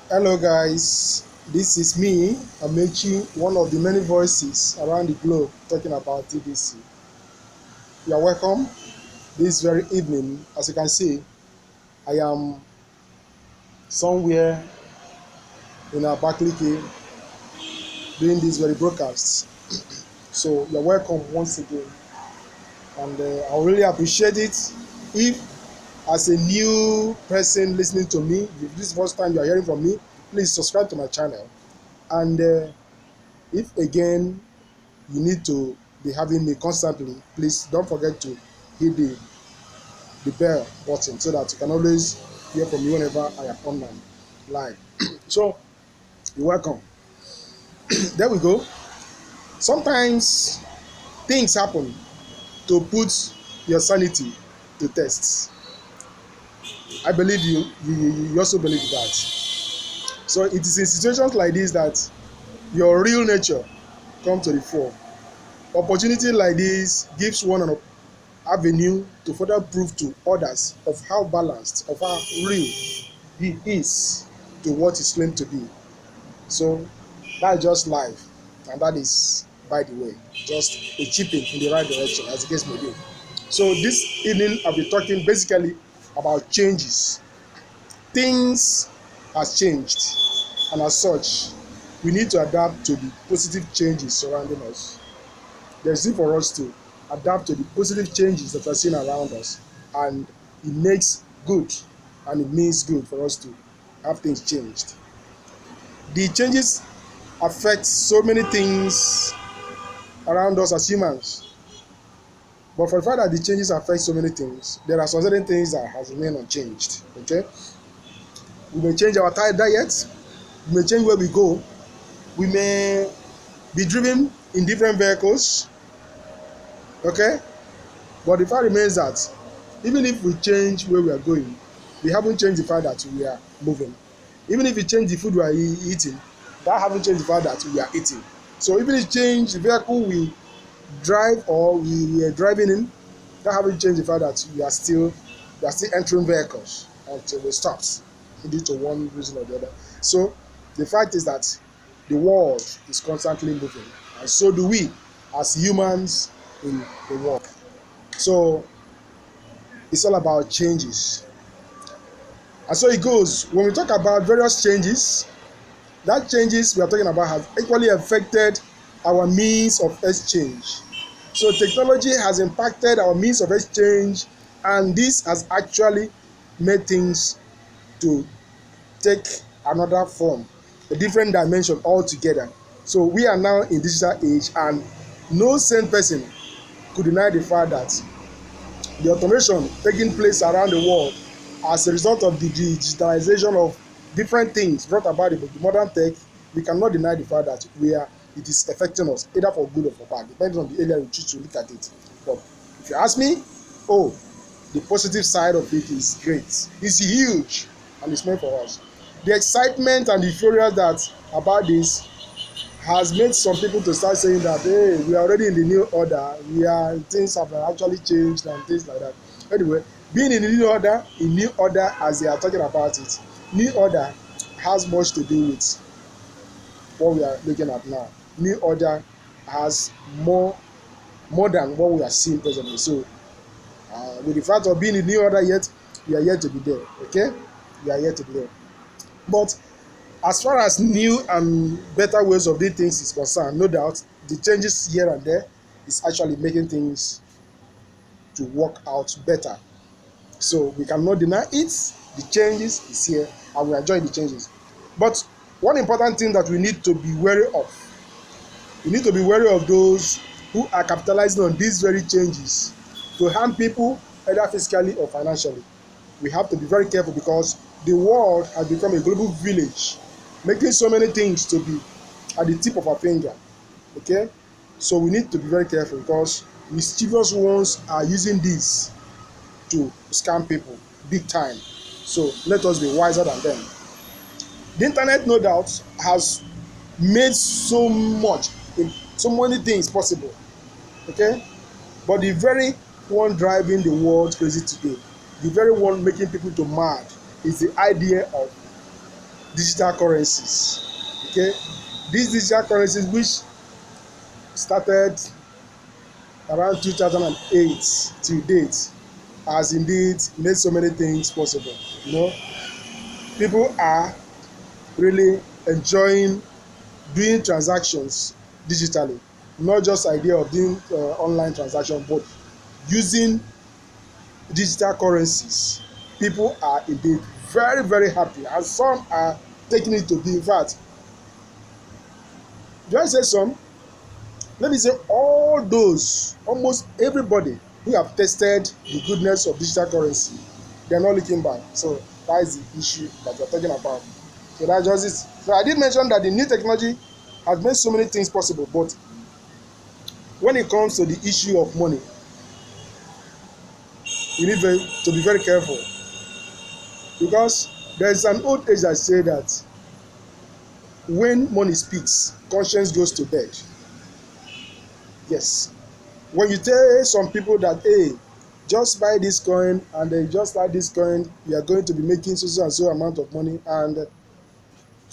Hello guys, this is me, Amechi, one of the many voices around the globe talking about TBC. You are welcome this very evening. As you can see, I am somewhere in Abakaliki doing these very broadcasts. So you are welcome once again, and I really appreciate it. If as a new person listening to me, if this is the first time you are hearing from me, please subscribe to my channel. And if again you need to be having me constantly, please don't forget to hit the bell button so that you can always hear from me whenever I am online live. So you're welcome. There we go. Sometimes things happen to put your sanity to tests. I believe you also believe that. So it is in situations like this that your real nature comes to the fore. Opportunity like this gives one an avenue to further prove to others of how balanced, of how real he is to what he's claimed to be. So that's just life, and that is, by the way, just a chipping in the right direction, as the case may be. So this evening I'll be talking basically about changes. Things has changed, and as such, we need to adapt to the positive changes surrounding us. There's need for us to adapt to the positive changes that are seen around us, and it makes good and it means good for us to have things changed. The changes affect so many things around us as humans, but for the fact that the changes affect so many things, there are some certain things that has remained unchanged. Okay, we may change our diet, we may change where we go, we may be driven in different vehicles. Okay, but the fact remains that even if we change where we are going, we haven't changed the fact that we are moving. Even if we change the food we are eating, that haven't changed the fact that we are eating. So even if we change the vehicle we drive or we are driving in, that haven't changed the fact that we are still entering vehicles until we stop due to one reason or the other. So the fact is that the world is constantly moving, and so do we as humans in the world. So it's all about changes. And so it goes. When we talk about various changes, that changes we are talking about have equally affected our means of exchange. So technology has impacted our means of exchange, and this has actually made things to take another form, a different dimension altogether. So we are now in digital age, and no sane person could deny the fact that the automation taking place around the world as a result of the digitalization of different things brought about by the modern tech, we cannot deny the fact that it is affecting us either for good or for bad, depending on the area you choose to look at it. But if you ask me, oh, the positive side of it is great. It's huge, and it's meant for us. The excitement and the euphoria that about this has made some people to start saying that, hey, we are already in the new order, things have actually changed and things like that. Anyway, being in the new order as they are talking about it, new order has much to do with what we are looking at now. New order has more than what we are seeing presently. So with the fact of being in the new order yet, we are yet to be there. Okay, we are yet to be there. But as far as new and better ways of doing things is concerned, no doubt the changes here and there is actually making things to work out better. So we cannot deny it. The changes is here, and we enjoy the changes. But one important thing that we need to be wary of, we need to be wary of those who are capitalizing on these very changes to harm people, either physically or financially. We have to be very careful because the world has become a global village, making so many things to be at the tip of our finger. Okay, so we need to be very careful because mischievous ones are using this to scam people big time. So let us be wiser than them. The internet, no doubt, has made so much, so many things possible. Okay, but the very one driving the world crazy today, the very one making people to mad, is the idea of digital currencies. Okay, these digital currencies, which started around 2008 till date, has indeed made so many things possible. You know, people are really enjoying doing transactions digitally, not just idea of doing online transaction, but using digital currencies. People are indeed very very happy, and some are taking it to be, in fact, do I say some, let me say all those, almost everybody who have tested the goodness of digital currency, they are not looking back. So that is the issue that we are talking about. So that's just it. So I did mention that the new technology has made so many things possible, but when it comes to the issue of money, you need to be very careful, because there is an old age that say that when money speaks, conscience goes to bed. Yes, when you tell some people that, hey, just buy this coin and then just like this coin, you are going to be making so and so amount of money, and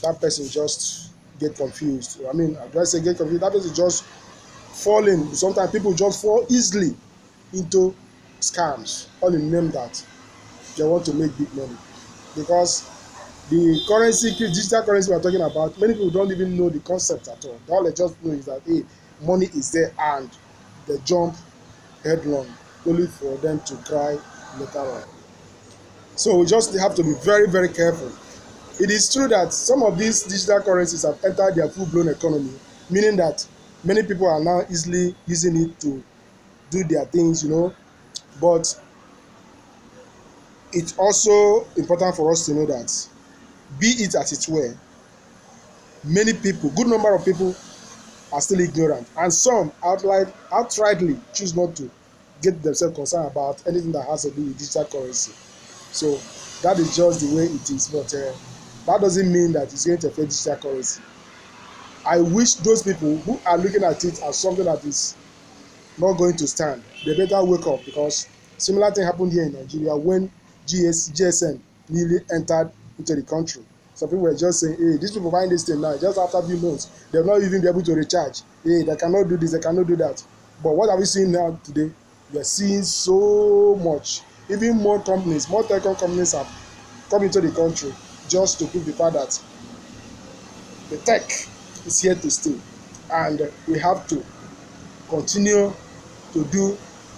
that person just get confused. I mean, I say get confused, that person just fall in. Sometimes people just fall easily into scams, all in the name that they want to make big money. Because the currency, digital currency we are talking about, many people don't even know the concept at all. All they just know is that, hey, money is there, and they jump headlong, only for them to cry later on. So we just have to be very very careful. It is true that some of these digital currencies have entered their full-blown economy, meaning that many people are now easily using it to do their things, you know. But it's also important for us to know that, be it as it were, many people, good number of people, are still ignorant, and some outrightly choose not to get themselves concerned about anything that has to do with digital currency. So that is just the way it is, but that doesn't mean that it's going to affect digital currency. I wish those people who are looking at it as something that is not going to stand, they better wake up, because similar thing happened here in Nigeria when GSM nearly entered into the country. Some people were just saying, hey, these people buying this thing now, just after a few months, they'll not even be able to recharge. Hey, they cannot do this, they cannot do that. But what are we seeing now today? We are seeing so much. Even more companies, more telecom companies have come into the country, just to prove the fact that the tech is here to stay, and we have to continue to do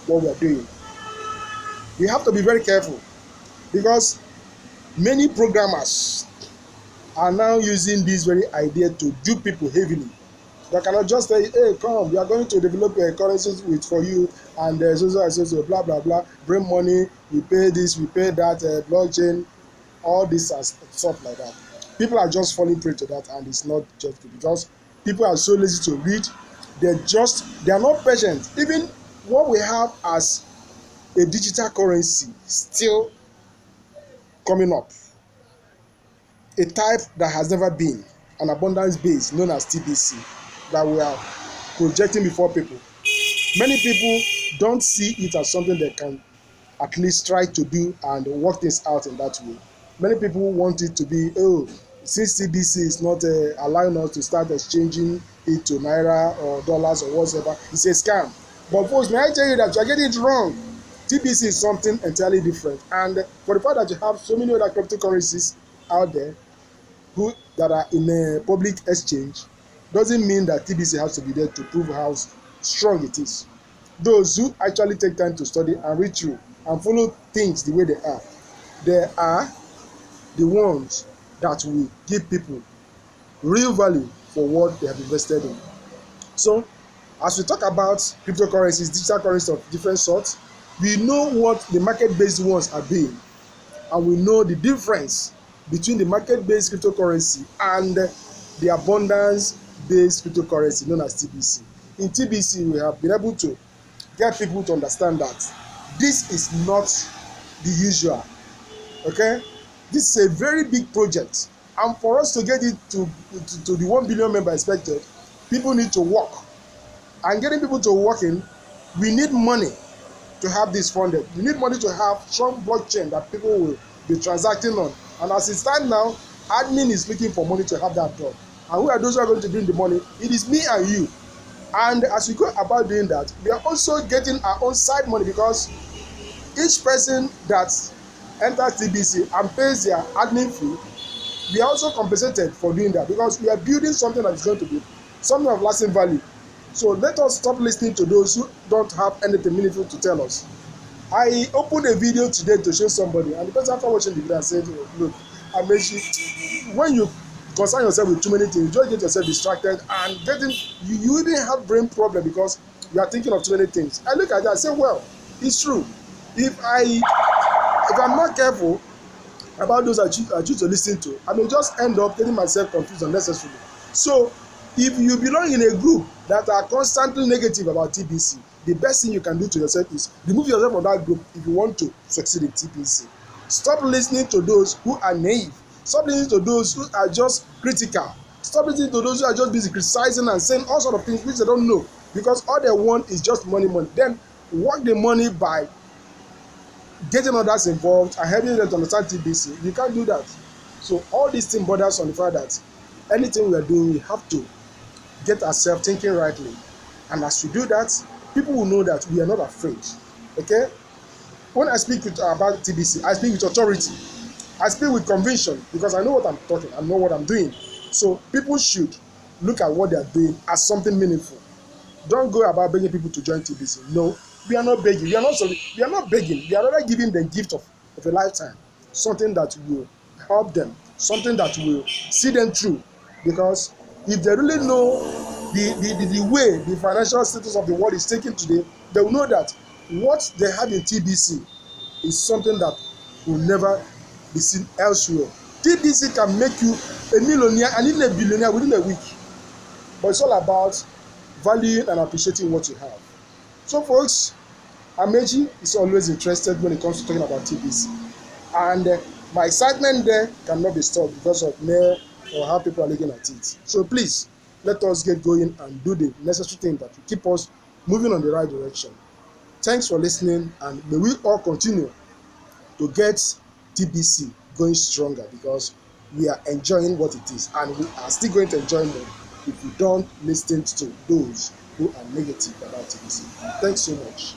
what we are doing. We have to be very careful, because many programmers are now using this very idea to dupe people heavily. They cannot just say, hey, come, we are going to develop a currency with for you, and so blah blah blah, bring money, we pay this, we pay that, blockchain, all this and stuff like that. People are just falling prey to that, and it's not just good, because people are so lazy to read. They are not patient. Even what we have as a digital currency still coming up, a type that has never been, an abundance base known as TBC, that we are projecting before people. Many people don't see it as something they can at least try to do and work things out in that way. Many people want it to be, oh, since TBC is not allowing us to start exchanging it to naira or dollars or whatever, it's a scam. But folks, may I tell you that you are getting it wrong. TBC is something entirely different, and for the fact that you have so many other cryptocurrencies out there who that are in a public exchange, doesn't mean that TBC has to be there to prove how strong it is. Those who actually take time to study and read through and follow things the way they are the ones that will give people real value for what they have invested in. So as we talk about cryptocurrencies, digital currencies of different sorts, we know what the market-based ones are doing, and we know the difference between the market-based cryptocurrency and the abundance-based cryptocurrency known as TBC. In TBC, we have been able to get people to understand that this is not the usual. Okay, this is a very big project, and for us to get it to the 1 billion member expected, people need to work, and getting people to work in, we need money to have this funded. We need money to have strong blockchain that people will be transacting on. And as it stands now, Admin is looking for money to have that done. And who are those who are going to bring the money? It is me and you. And as we go about doing that, we are also getting our own side money, because each person that enters TBC and pays their admin fee, we are also compensated for doing that, because we are building something that is going to be something of lasting value. So let us stop listening to those who don't have anything meaningful to tell us. I opened a video today to show somebody, and the person after watching the video said, oh, look, Amechi, when you concern yourself with too many things, you just get yourself distracted and you even have brain problem because you are thinking of too many things. I look at that and say, well, it's true. If I'm not careful about those I choose to listen to, I may just end up getting myself confused unnecessarily. So if you belong in a group that are constantly negative about TBC, the best thing you can do to yourself is remove yourself from that group if you want to succeed in TBC. Stop listening to those who are naive. Stop listening to those who are just critical. Stop listening to those who are just busy criticizing and saying all sort of things which they don't know, because all they want is just money. Then work the money by getting others involved and helping them to understand TBC. You can't do that. So all these things borders on the fact that anything we are doing, we have to get ourselves thinking rightly. And as we do that, people will know that we are not afraid. Okay? When I speak about TBC, I speak with authority. I speak with conviction, because I know what I'm talking, I know what I'm doing. So people should look at what they are doing as something meaningful. Don't go about begging people to join TBC. No, we are not begging. We are not begging. We are rather giving them gift of a lifetime. Something that will help them. Something that will see them through. Because if they really know the way the financial status of the world is taken today, they will know that what they have in TBC is something that will never be seen elsewhere. TBC can make you a millionaire and even a billionaire within a week. But it's all about valuing and appreciating what you have. So folks, Amechi is always interested when it comes to talking about TBC. And my excitement there cannot be stopped because of me or how people are looking at it. So please, let us get going and do the necessary thing that will keep us moving on the right direction. Thanks for listening, and may we all continue to get TBC going stronger, because we are enjoying what it is, and we are still going to enjoy more if we don't listen to those who are negative about TBC. Thanks so much.